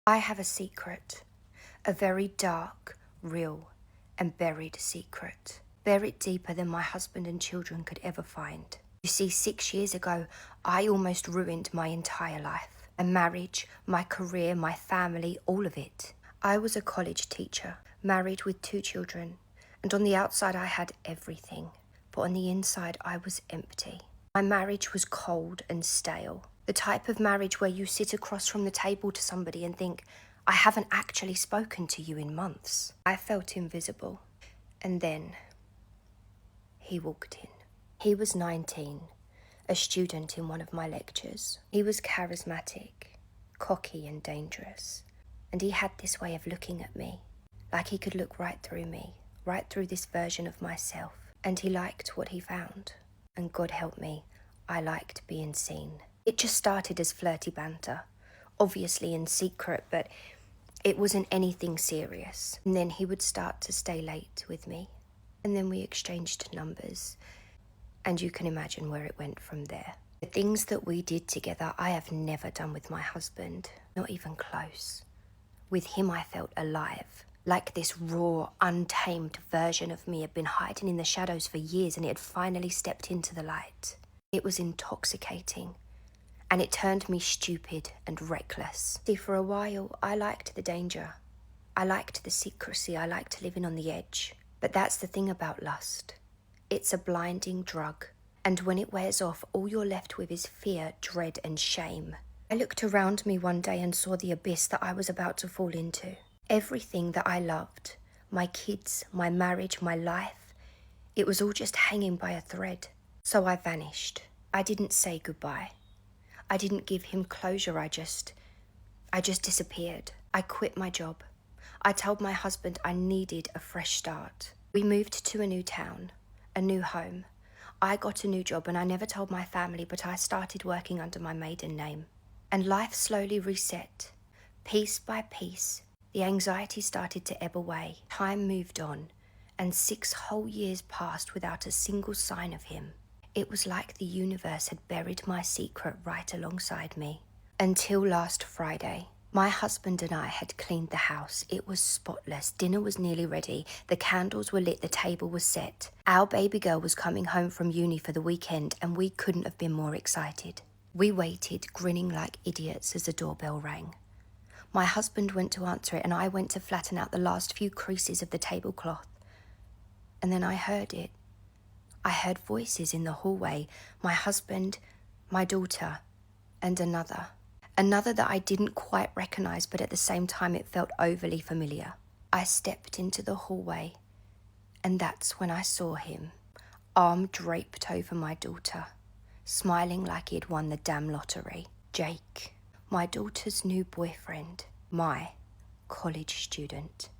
I have a secret, a very dark, real, and buried secret. Buried deeper than my husband and children could ever find. You see, 6 years ago, I almost ruined my entire life. My marriage, my career, my family, all of it. I was a college teacher, married with 2 children, and on the outside I had everything, but on the inside I was empty. My marriage was cold and stale. The type of marriage where you sit across from the table to somebody and think, I haven't actually spoken to you in months. I felt invisible. And then he walked in. He was 19, a student in one of my lectures. He was charismatic, cocky and dangerous. And he had this way of looking at me, like he could look right through me, right through this version of myself. And he liked what he found. And God help me, I liked being seen. It just started as flirty banter, obviously in secret, but it wasn't anything serious. And then he would start to stay late with me. And then we exchanged numbers. And you can imagine where it went from there. The things that we did together, I have never done with my husband, not even close. With him, I felt alive. Like this raw, untamed version of me had been hiding in the shadows for years and it had finally stepped into the light. It was intoxicating. And it turned me stupid and reckless. See, for a while, I liked the danger. I liked the secrecy. I liked living on the edge. But that's the thing about lust. It's a blinding drug. And when it wears off, all you're left with is fear, dread, and shame. I looked around me one day and saw the abyss that I was about to fall into. Everything that I loved, my kids, my marriage, my life, it was all just hanging by a thread. So I vanished. I didn't say goodbye. I didn't give him closure, I just disappeared. I quit my job. I told my husband I needed a fresh start. We moved to a new town, a new home. I got a new job and I never told my family, but I started working under my maiden name. And life slowly reset. Piece by piece, the anxiety started to ebb away. Time moved on, and 6 whole years passed without a single sign of him. It was like the universe had buried my secret right alongside me. Until last Friday. My husband and I had cleaned the house. It was spotless. Dinner was nearly ready. The candles were lit. The table was set. Our baby girl was coming home from uni for the weekend, and we couldn't have been more excited. We waited, grinning like idiots, as the doorbell rang. My husband went to answer it, and I went to flatten out the last few creases of the tablecloth. And then I heard it. I heard voices in the hallway, my husband, my daughter, and another. Another that I didn't quite recognize, but at the same time it felt overly familiar. I stepped into the hallway, and that's when I saw him, arm draped over my daughter, smiling like he had won the damn lottery. Jake, my daughter's new boyfriend, my college student.